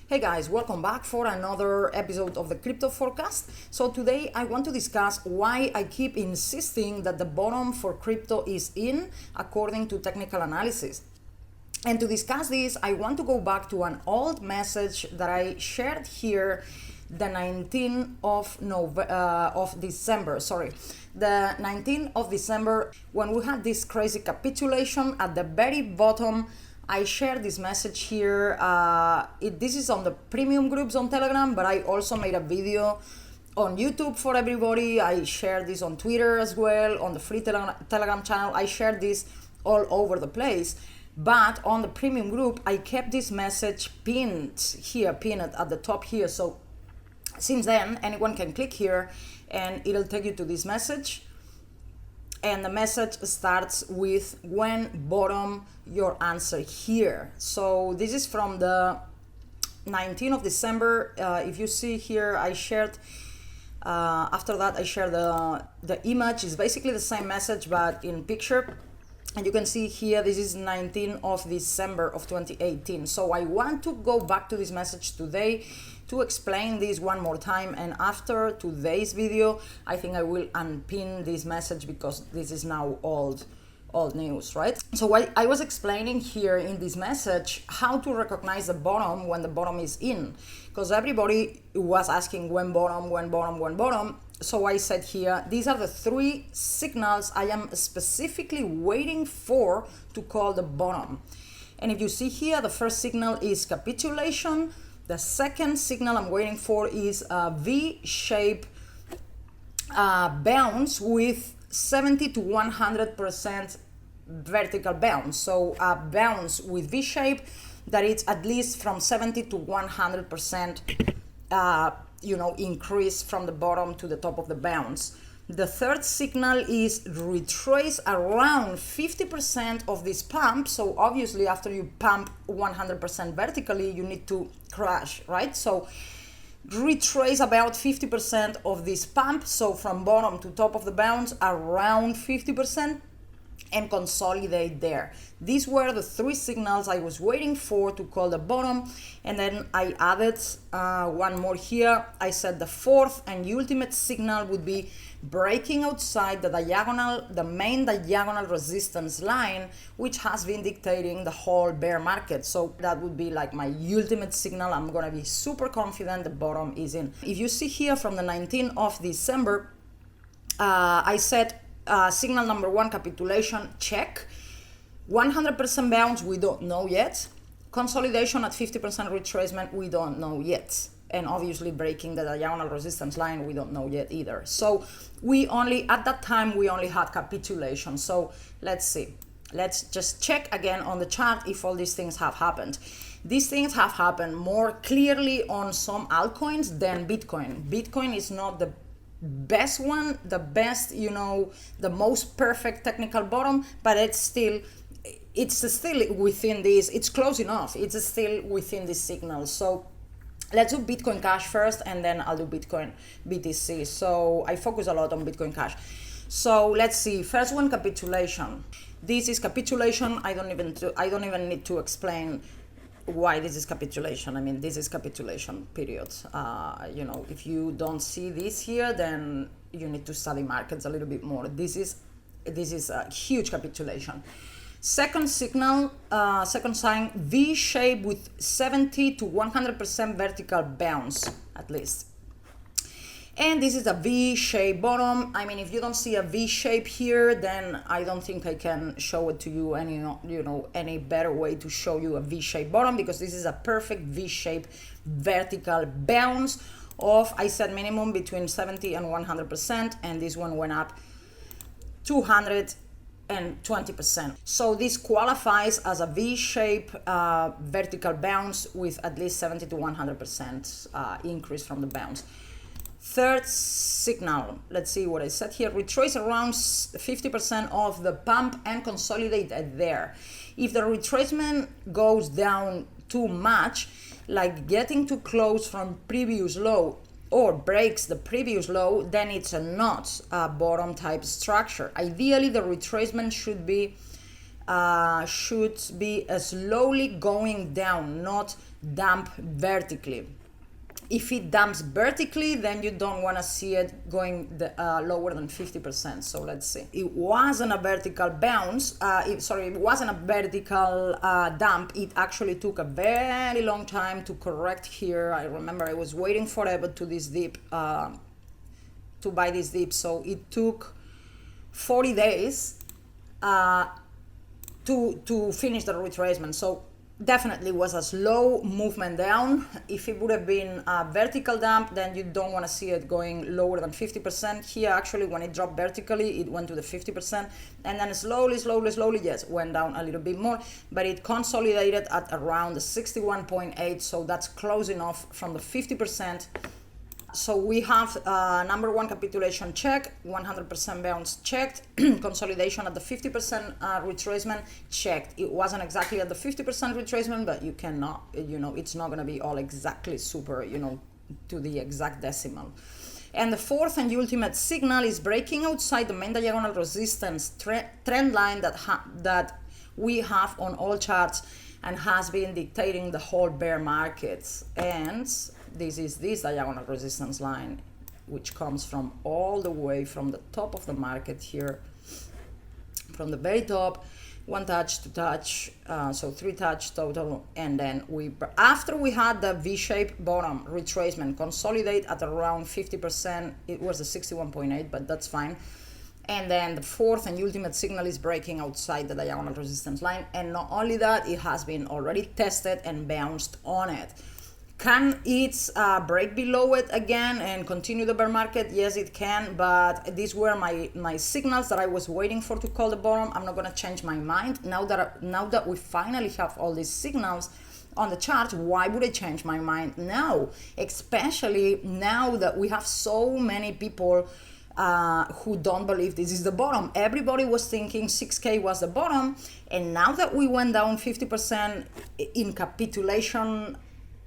Hey guys, welcome back for another episode of the Crypto Forecast. So today I want to discuss why I keep insisting that the bottom for crypto is in according to technical analysis. And to discuss this, I want to go back to an old message that I shared here the 19th of December, the 19th of December, when we had this crazy capitulation at the very bottom. I shared this message here. This is on the premium groups on Telegram, but I also made a video on YouTube for everybody. I shared this on Twitter as well, on the free Telegram channel. I shared this all over the place. But on the premium group, I kept this message pinned at the top here. So since then, anyone can click here and it'll take you to this message. And the message starts with when bottom your answer here. So this is from the 19th of December. If you see here, I shared, after that I shared the image. It's basically the same message but in picture. And you can see here, this is 19th of December of 2018. So I want to go back to this message today to explain this one more time, and after today's video I think I will unpin this message because this is now old news, right? So I was explaining here in this message how to recognize the bottom when the bottom is in, because everybody was asking when bottom. So I said here, these are the three signals I am specifically waiting for to call the bottom. And if you see here, the first signal is capitulation. The second signal I'm waiting for is a V-shape bounce with 70 to 100% vertical bounce. So a bounce with V-shape that is at least from 70 to 100% increase from the bottom to the top of the bounce. The third signal is retrace around 50% of this pump. So obviously after you pump 100% vertically, you need to crash, right? So retrace about 50% of this pump. So from bottom to top of the bounce, around 50%, and consolidate there. These were the three signals I was waiting for to call the bottom, and then I added one more here. I said the fourth and ultimate signal would be breaking outside the main diagonal resistance line, which has been dictating the whole bear market. So that would be like my ultimate signal. I'm gonna be super confident the bottom is in. If you see here from the 19th of December, I said signal number one, capitulation, check. 100% bounce, we don't know yet. Consolidation at 50% retracement, we don't know yet. And obviously breaking the diagonal resistance line, we don't know yet either. So at that time, we only had capitulation. So let's see. Let's just check again on the chart if all these things have happened. These things have happened more clearly on some altcoins than Bitcoin. Bitcoin is not the best one, the most perfect technical bottom, but it's still within this. It's close enough. It's still within this signal. So let's do Bitcoin Cash first, and then I'll do Bitcoin BTC. So I focus a lot on Bitcoin Cash. So let's see. First one, capitulation. This is capitulation. I don't even need to explain why this is capitulation. I mean, this is capitulation, period. If you don't see this here, then you need to study markets a little bit more. This is a huge capitulation. Second signal, second sign, V shape with 70 to 100% vertical bounce, at least. And this is a V-shaped bottom. I mean, if you don't see a V-shape here, then I don't think I can show it to you any better way to show you a V-shaped bottom, because this is a perfect V-shaped vertical bounce of, I said, minimum between 70 and 100%, and this one went up 220%. So this qualifies as a V-shape vertical bounce with at least 70 to 100% increase from the bounce. Third signal, let's see what I said here, retrace around 50% of the pump and consolidate there. If the retracement goes down too much, like getting too close from previous low or breaks the previous low, then it's not a bottom type structure. Ideally, the retracement should be slowly going down, not dump vertically. If it dumps vertically, then you don't want to see it going lower than 50%. So let's see. It wasn't a vertical bounce. It wasn't a vertical dump. It actually took a very long time to correct here. I remember I was waiting forever to this dip, to buy this dip. So it took 40 days to finish the retracement. So definitely was a slow movement down. If it would have been a vertical dump, then you don't want to see it going lower than 50%. Here, actually, when it dropped vertically, it went to the 50%, and then slowly, yes, went down a little bit more, but it consolidated at around the 61.8, so that's close enough from the 50%. So we have number one capitulation check, 100% bounce checked, consolidation at the 50% retracement checked. It wasn't exactly at the 50% retracement, but you cannot, it's not going to be all exactly super, to the exact decimal. And the fourth and ultimate signal is breaking outside the main diagonal resistance trend line that we have on all charts and has been dictating the whole bear markets. And this is this diagonal resistance line, which comes from all the way from the top of the market here, from the very top, one touch, two touch, so three touch total. And then after we had the V-shaped bottom retracement consolidate at around 50%, it was the 61.8, but that's fine. And then the fourth and ultimate signal is breaking outside the diagonal resistance line. And not only that, it has been already tested and bounced on it. Can it break below it again and continue the bear market? Yes, it can, but these were my signals that I was waiting for to call the bottom. I'm not going to change my mind. Now that we finally have all these signals on the chart, why would I change my mind now? Especially now that we have so many people who don't believe this is the bottom. Everybody was thinking 6K was the bottom, and now that we went down 50% in capitulation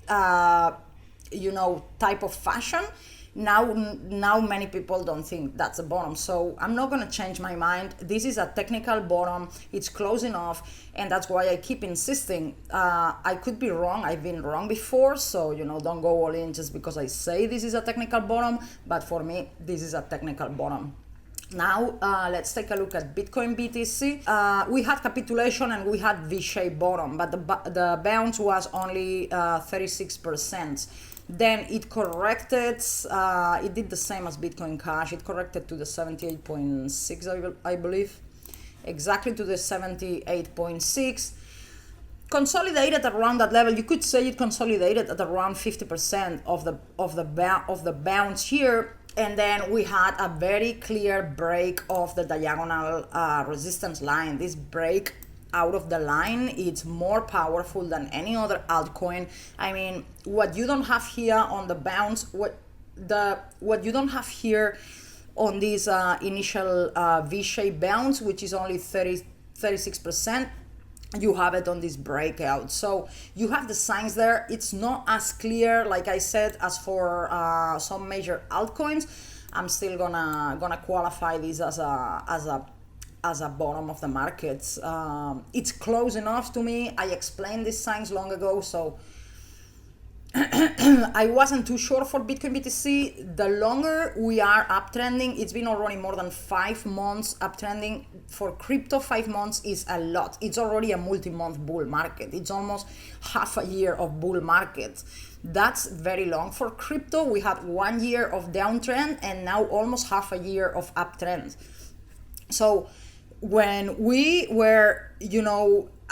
type of fashion, now many people don't think that's a bottom. So I'm not going to change my mind. This is a technical bottom. It's close enough, and that's why I keep insisting. I could be wrong. I've been wrong before, so don't go all in just because I say this is a technical bottom, but for me this is a technical bottom. Now let's take a look at Bitcoin BTC. We had capitulation and we had V-shaped bottom, but the bounce was only 36%. Then it corrected, it did the same as Bitcoin Cash. It corrected to the 78.6, I believe, exactly to the 78.6. Consolidated around that level. You could say it consolidated at around 50% of the bounce here. And then we had a very clear break of the diagonal resistance line. This break out of the line, it's more powerful than any other altcoin. I mean, what you don't have here on the bounce, what you don't have here on this initial V-shaped bounce, which is only 36%, you have it on this breakout. So you have the signs there. It's not as clear, like I said, as for some major altcoins. I'm still gonna qualify this as a bottom of the markets. It's close enough to me. I explained these signs long ago, so I wasn't too sure for Bitcoin BTC. The longer we are uptrending, it's been already more than 5 months uptrending. For crypto, 5 months is a lot. It's already a multi-month bull market. It's almost half a year of bull market. That's very long for crypto. We had 1 year of downtrend and now almost half a year of uptrend. So when we were,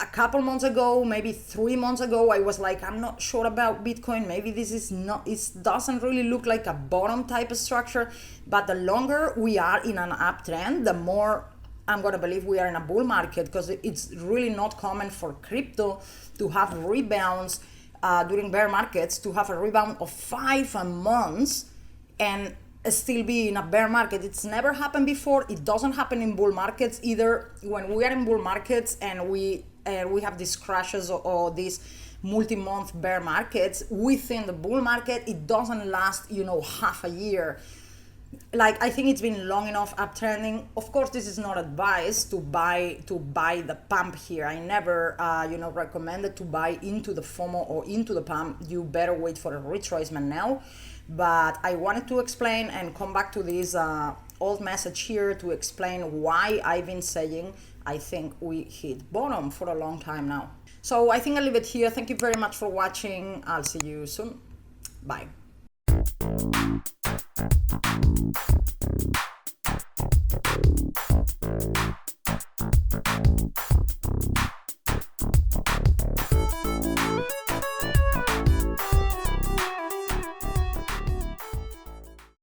a couple months ago, maybe 3 months ago, I was like, I'm not sure about Bitcoin. Maybe this is not, it doesn't really look like a bottom type of structure. But the longer we are in an uptrend, the more I'm going to believe we are in a bull market, because it's really not common for crypto to have rebounds during bear markets, to have a rebound of 5 months and still be in a bear market. It's never happened before. It doesn't happen in bull markets either. When we are in bull markets and we have these crashes or these multi-month bear markets within the bull market, it doesn't last half a year. like, I think it's been long enough uptrending. Of course, this is not advice to buy the pump here. I never recommended to buy into the FOMO or into the pump. You better wait for a retracement now. But I wanted to explain and come back to this old message here to explain why I've been saying I think we hit bottom for a long time now. So I think I'll leave it here. Thank you very much for watching. I'll see you soon. Bye.